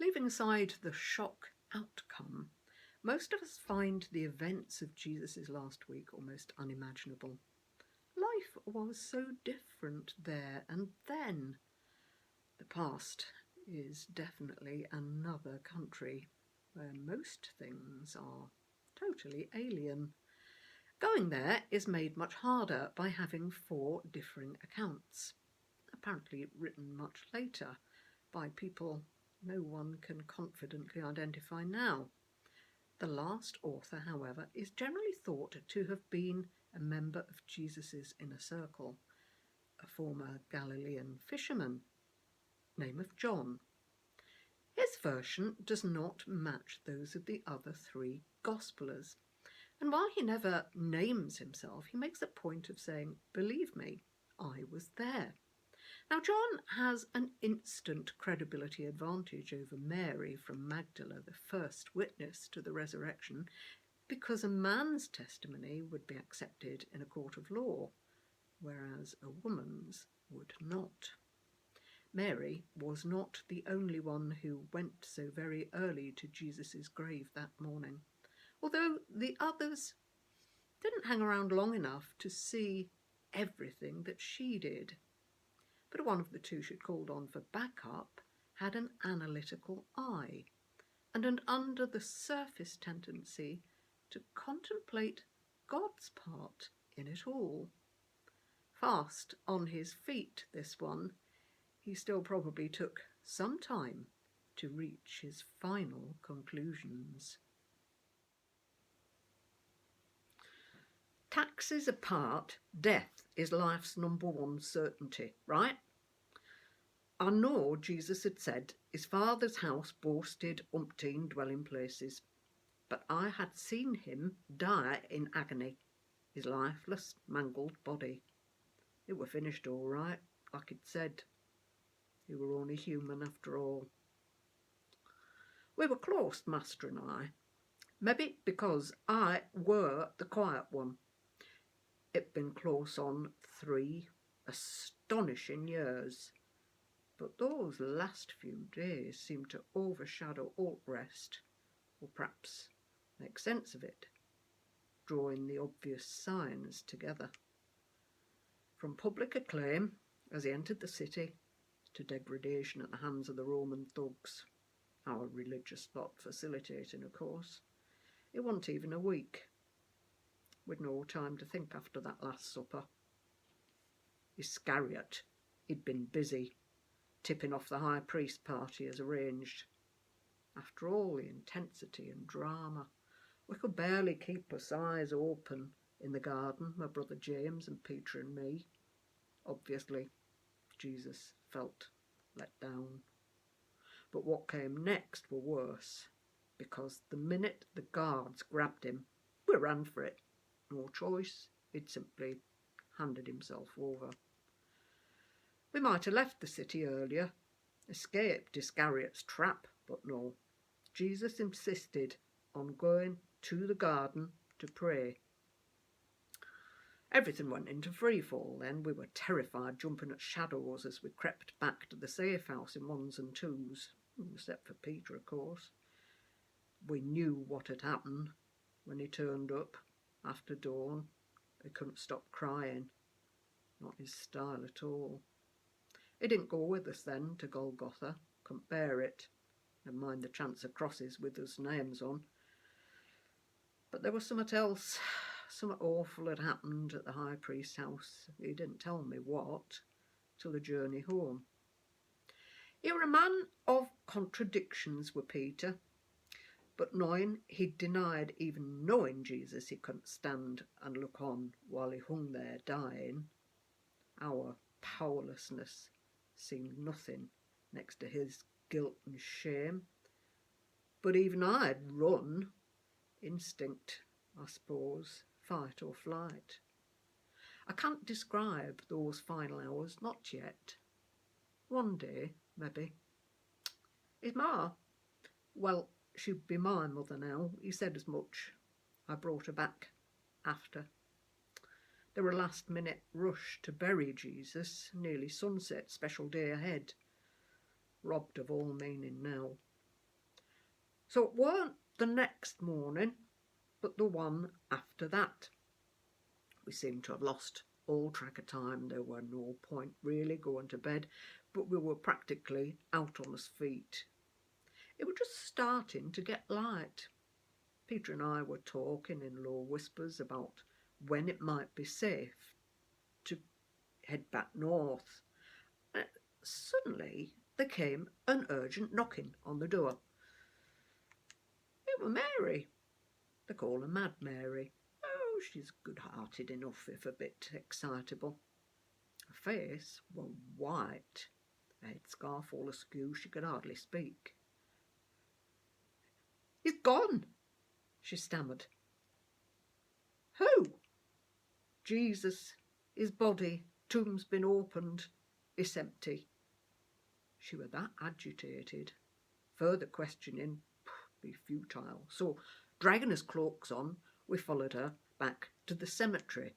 Leaving aside the shock outcome, most of us find the events of Jesus' last week almost unimaginable. Life was so different there and then. The past is definitely another country where most things are totally alien. Going there is made much harder by having 4 differing accounts, apparently written much later by people no one can confidently identify now. The last author, however, is generally thought to have been a member of Jesus' inner circle, a former Galilean fisherman, name of John. His version does not match those of the other 3 Gospelers, and while he never names himself, he makes a point of saying, "Believe me, I was there." Now, John has an instant credibility advantage over Mary from Magdala, the first witness to the resurrection, because a man's testimony would be accepted in a court of law, whereas a woman's would not. Mary was not the only one who went so very early to Jesus' grave that morning, although the others didn't hang around long enough to see everything that she did. But one of the 2 she'd called on for backup had an analytical eye and an under-the-surface tendency to contemplate God's part in it all. Fast on his feet, this one, he still probably took some time to reach his final conclusions. Taxes apart, death is life's number 1 certainty, right? I know Jesus had said his Father's house boasted umpteen dwelling places, but I had seen him die in agony, his lifeless, mangled body. It were finished all right, like he'd said. He were only human after all. We were close, Master and I, maybe because I were the quiet one. It'd been close on 3 astonishing years, but those last few days seemed to overshadow all rest, or perhaps make sense of it, drawing the obvious signs together. From public acclaim as he entered the city to degradation at the hands of the Roman thugs, our religious lot facilitating, of course, it wasn't even a week. We'd no time to think after that Last Supper. Iscariot, he'd been busy, tipping off the high priest party as arranged. After all the intensity and drama, we could barely keep us eyes open in the garden, my brother James and Peter and me. Obviously, Jesus felt let down. But what came next were worse, because the minute the guards grabbed him, we ran for it. No choice, he'd simply handed himself over. We might have left the city earlier, escaped Iscariot's trap, but no. Jesus insisted on going to the garden to pray. Everything went into freefall then. We were terrified, jumping at shadows as we crept back to the safe house in 1s and 2s, except for Peter, of course. We knew what had happened when he turned up after dawn. He couldn't stop crying. Not his style at all. He didn't go with us then to Golgotha. Couldn't bear it. Never mind the chance of crosses with us names on. But there was something else. Something awful had happened at the high priest's house. He didn't tell me what till the journey home. He were a man of contradictions, were Peter, but knowing he'd denied even knowing Jesus, he couldn't stand and look on while he hung there dying. Our powerlessness seemed nothing next to his guilt and shame. But even I'd run. Instinct, I suppose, fight or flight. I can't describe those final hours, not yet. One day, maybe. His ma? Well, she'd be my mother now. He said as much. I brought her back after. There were a last-minute rush to bury Jesus, nearly sunset, special day ahead. Robbed of all meaning now. So it weren't the next morning, but the one after that. We seemed to have lost all track of time. There were no point really going to bed, but we were practically out on his feet. It was just starting to get light. Peter and I were talking in low whispers about when it might be safe to head back north. Suddenly there came an urgent knocking on the door. It was Mary. They call her Mad Mary. Oh, she's good-hearted enough if a bit excitable. Her face was white, a headscarf all askew, she could hardly speak. "He's gone," she stammered. "Who?" "Jesus. His body. Tomb's been opened. It's empty." She was that agitated. Further questioning be futile. So, dragging his cloaks on, we followed her back to the cemetery.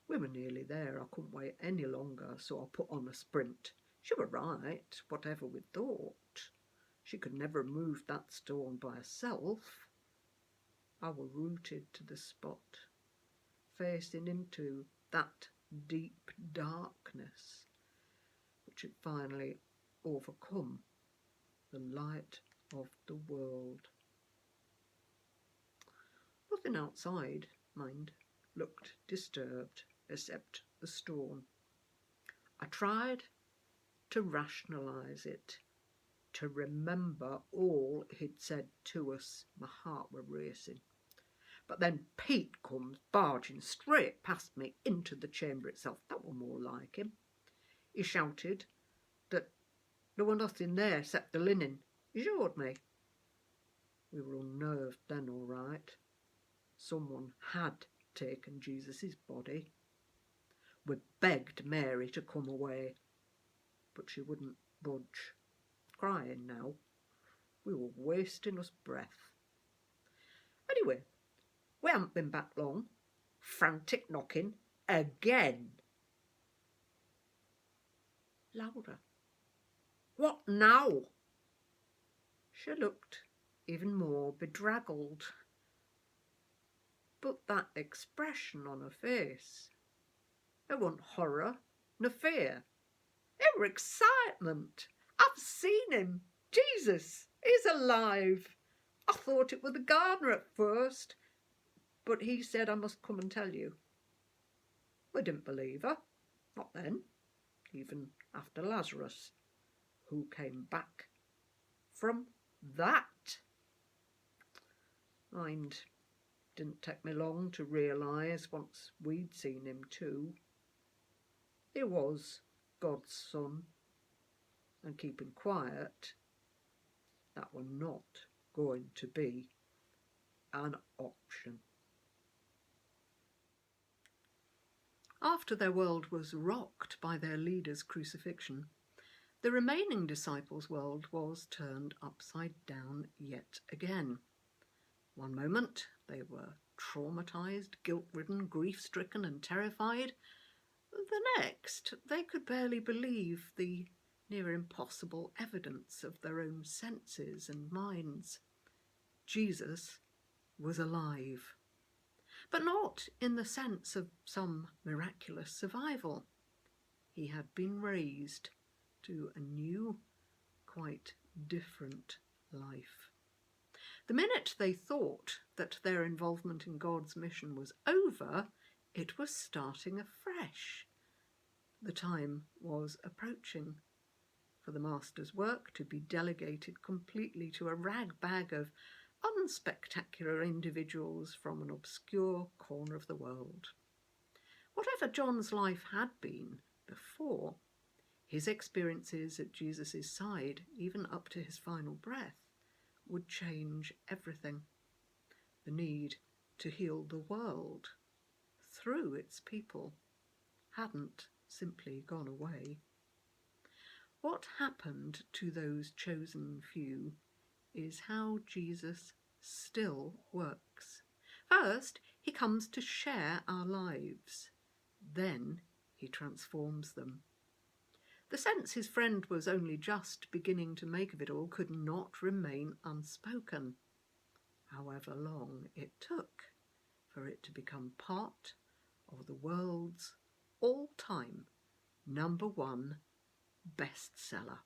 We were nearly there. I couldn't wait any longer, so I put on a sprint. She were right, whatever we thought. She could never have moved that stone by herself. I were rooted to the spot, facing into that deep darkness, which had finally overcome the light of the world. Nothing outside, mind, looked disturbed except the stone. I tried to rationalise it, to remember all he'd said to us. My heart were racing. But then Pete comes barging straight past me into the chamber itself. That were more like him. He shouted that there were nothing there except the linen. He showed me. We were unnerved then, all right. Someone had taken Jesus' body. We begged Mary to come away, but she wouldn't budge. Crying now. We were wasting us breath. Anyway, we hadn't been back long. Frantic knocking again. Louder. "What now?" She looked even more bedraggled. But that expression on her face, it wasn't horror nor fear. It were excitement. "I've seen him. Jesus, he's alive. I thought it were the gardener at first, but he said I must come and tell you." We didn't believe her. Not then. Even after Lazarus, who came back from that. Mind, didn't take me long to realise once we'd seen him too. He was God's son, and keeping quiet, that were not going to be an option. After their world was rocked by their leader's crucifixion, the remaining disciples' world was turned upside down yet again. One moment they were traumatised, guilt-ridden, grief-stricken and terrified. The next they could barely believe the near impossible evidence of their own senses and minds. Jesus was alive, but not in the sense of some miraculous survival. He had been raised to a new, quite different life. The minute they thought that their involvement in God's mission was over, it was starting afresh. The time was approaching for the Master's work to be delegated completely to a rag-bag of unspectacular individuals from an obscure corner of the world. Whatever John's life had been before, his experiences at Jesus' side, even up to his final breath, would change everything. The need to heal the world through its people hadn't simply gone away. What happened to those chosen few is how Jesus still works. First, he comes to share our lives. Then he transforms them. The sense his friend was only just beginning to make of it all could not remain unspoken, however long it took for it to become part of the world's all-time #1 bestseller.